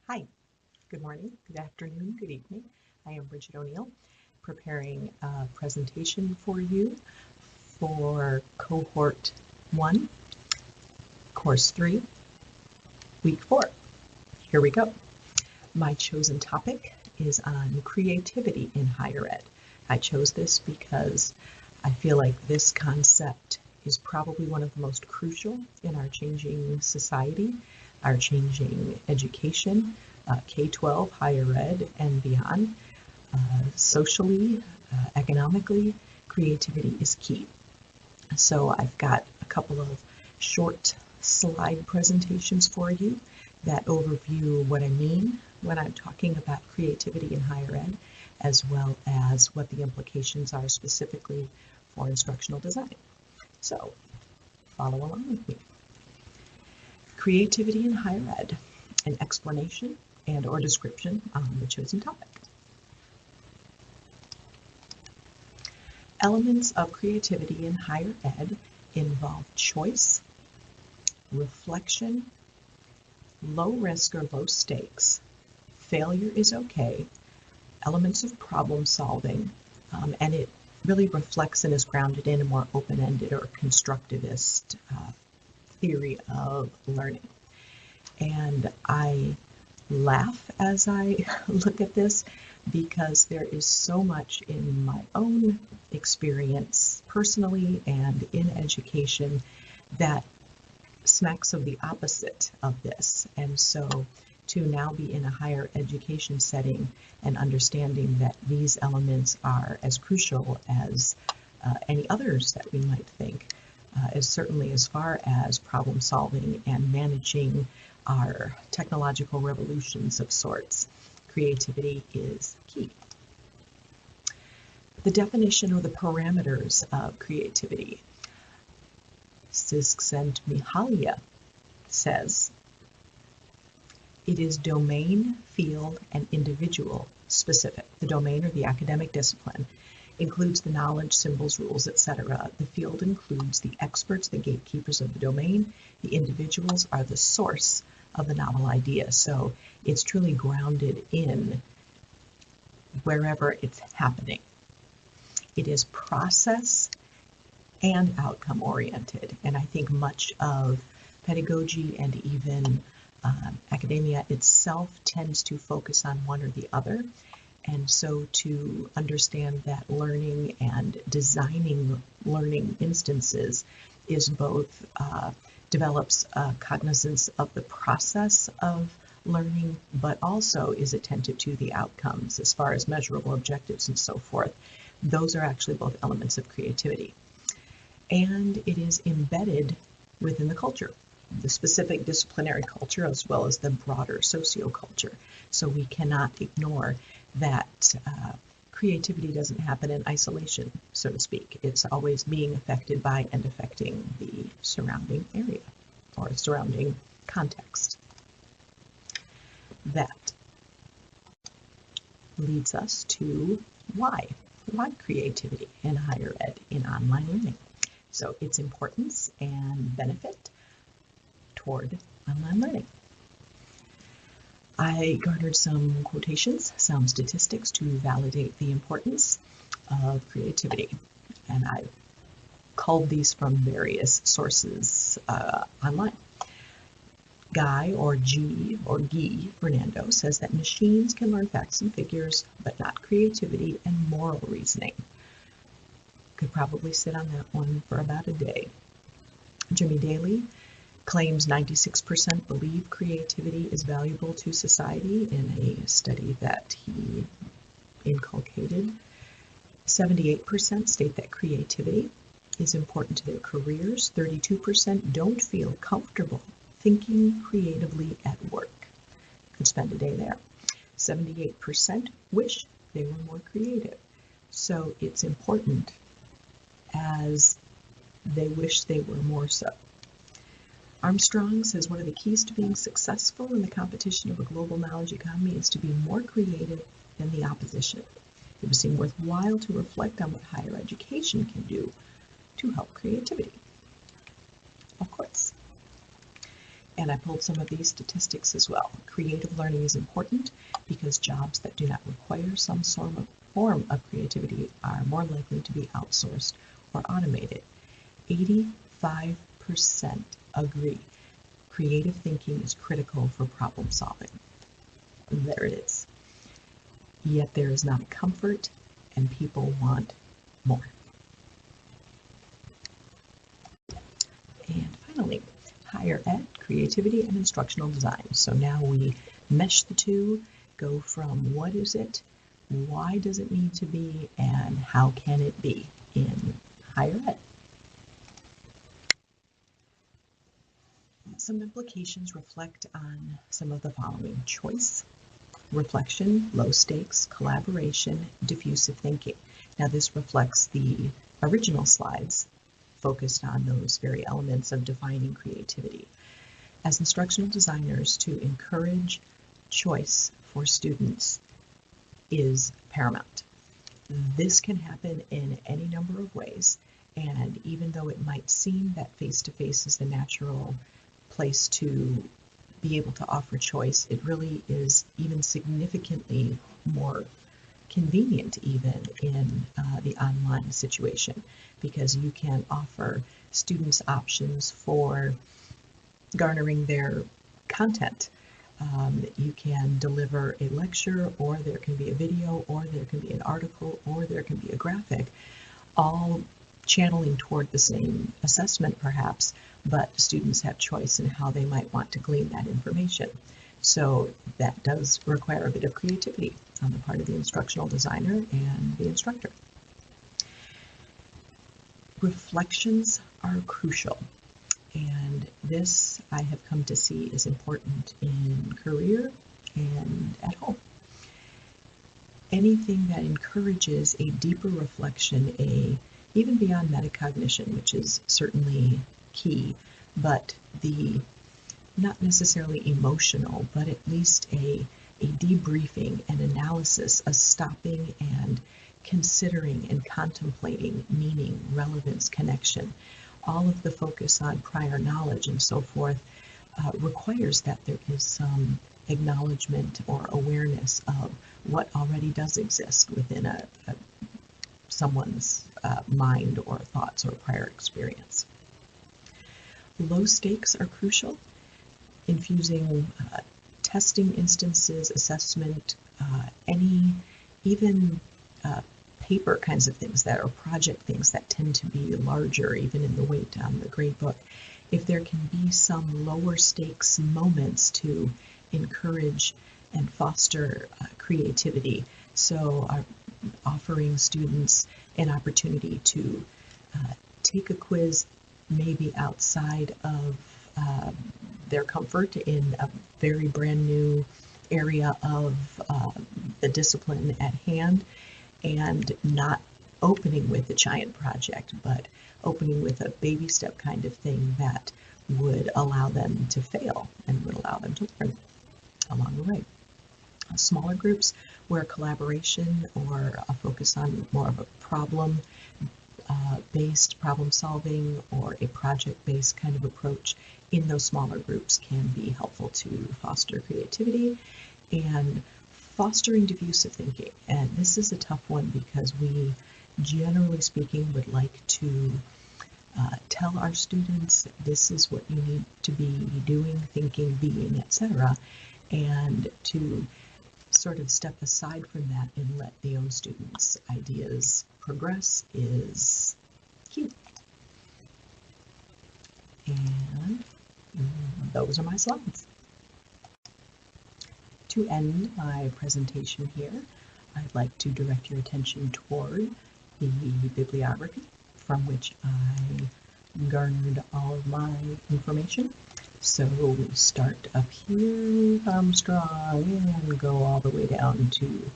Hi, good morning, good afternoon, good evening. I am Bridget ONeill, preparing a presentation for you for Cohort 1, Course 3, Week 4. Here we go. My chosen topic is on creativity in higher ed. I chose this because I feel like this concept is probably one of the most crucial in our changing society, our changing education, K-12, higher ed, and beyond. Socially, economically, creativity is key. So I've got a couple of short slide presentations for you that overview what I mean when I'm talking about creativity in higher ed, as well as what the implications are specifically for instructional design. So follow along with me. Creativity in higher ed, an explanation and/or description on the chosen topic. Elements of creativity in higher ed involve choice, reflection, low risk or low stakes, failure is okay, elements of problem solving, and it really reflects and is grounded in a more open-ended or constructivist theory of learning. And I laugh as I look at this because there is so much in my own experience personally and in education that smacks of the opposite of this. And so to now be in a higher education setting and understanding that these elements are as crucial as any others that we might think, is certainly as far as problem solving and managing our technological revolutions of sorts. Creativity is key. The definition or the parameters of creativity. Csikszentmihalyi says, it is domain, field, and individual specific. The domain or the academic discipline includes the knowledge, symbols, rules, etc. The field includes the experts, the gatekeepers of the domain. The individuals are the source of the novel idea. So it's truly grounded in wherever it's happening. It is process and outcome oriented. And I think much of pedagogy and even academia itself tends to focus on one or the other. And so to understand that learning and designing learning instances is both develops a cognizance of the process of learning, but also is attentive to the outcomes as far as measurable objectives and so forth. Those are actually both elements of creativity. And it is embedded within the culture, the specific disciplinary culture as well as the broader socioculture. So we cannot ignore that creativity doesn't happen in isolation, so to speak. It's always being affected by and affecting the surrounding area or surrounding context. That leads us to why. Why creativity in higher ed, in online learning? So its importance and benefit toward online learning. I garnered some quotations, some statistics to validate the importance of creativity, and I culled these from various sources online. Guy or G or Guy Fernando says that machines can learn facts and figures, but not creativity and moral reasoning. Could probably sit on that one for about a day. Jimmy Daly claims 96% believe creativity is valuable to society in a study that he inculcated. 78% state that creativity is important to their careers. 32% don't feel comfortable thinking creatively at work. Could spend a day there. 78% wish they were more creative. So it's important as they wish they were more so. Armstrong says one of the keys to being successful in the competition of a global knowledge economy is to be more creative than the opposition. It would seem worthwhile to reflect on what higher education can do to help creativity. Of course. And I pulled some of these statistics as well. Creative learning is important because jobs that do not require some form of creativity are more likely to be outsourced or automated. 85% agree creative thinking is critical for problem solving. There it is. Yet there is not a comfort, and people want more. And finally, higher ed, creativity, and instructional design. So now we mesh the two, go from what is it, why does it need to be, and how can it be in higher ed. Some implications reflect on some of the following: choice, reflection, low stakes, collaboration, diffusive thinking. Now this reflects the original slides focused on those very elements of defining creativity. As instructional designers, to encourage choice for students is paramount. This can happen in any number of ways, and even though it might seem that face-to-face is the natural place to be able to offer choice, it really is even significantly more convenient even in the online situation, because you can offer students options for garnering their content. You can deliver a lecture, or there can be a video, or there can be an article, or there can be a graphic, all channeling toward the same assessment perhaps, but students have choice in how they might want to glean that information. So that does require a bit of creativity on the part of the instructional designer and the instructor. Reflections are crucial, and this I have come to see is important in career and at home. Anything that encourages a deeper reflection, even beyond metacognition, which is certainly key, but the not necessarily emotional, but at least a debriefing and analysis, a stopping and considering and contemplating meaning, relevance, connection. All of the focus on prior knowledge and so forth requires that there is some acknowledgement or awareness of what already does exist within someone's mind or thoughts or prior experience. Low stakes are crucial. Infusing testing instances, assessment, even paper kinds of things that are project things that tend to be larger, even in the weight on the grade book. If there can be some lower stakes moments to encourage and foster creativity, so offering students an opportunity to take a quiz maybe outside of their comfort in a very brand new area of the discipline at hand, and not opening with a giant project, but opening with a baby step kind of thing that would allow them to fail and would allow them to learn along the way. Smaller groups where collaboration or a focus on more of a problem-based problem solving or a project-based kind of approach in those smaller groups can be helpful to foster creativity and fostering diffusive thinking. And this is a tough one because we, generally speaking, would like to tell our students this is what you need to be doing, thinking, being, etc., and to sort of step aside from that and let the own students' ideas progress is key. And those are my slides. To end my presentation here, I'd like to direct your attention toward the bibliography from which I garnered all of my information. So we start up here from Strong and go all the way down to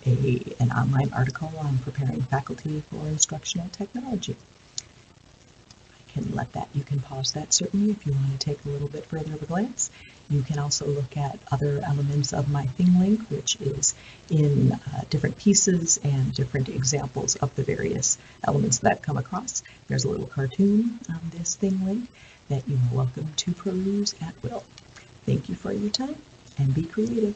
an online article on preparing faculty for instructional technology. I can let that, you can pause that certainly if you want to take a little bit further of a glance. You can also look at other elements of my thing link, which is in different pieces and different examples of the various elements that I've come across. There's a little cartoon on this thing link that you are welcome to peruse at will. Thank you for your time, and be creative.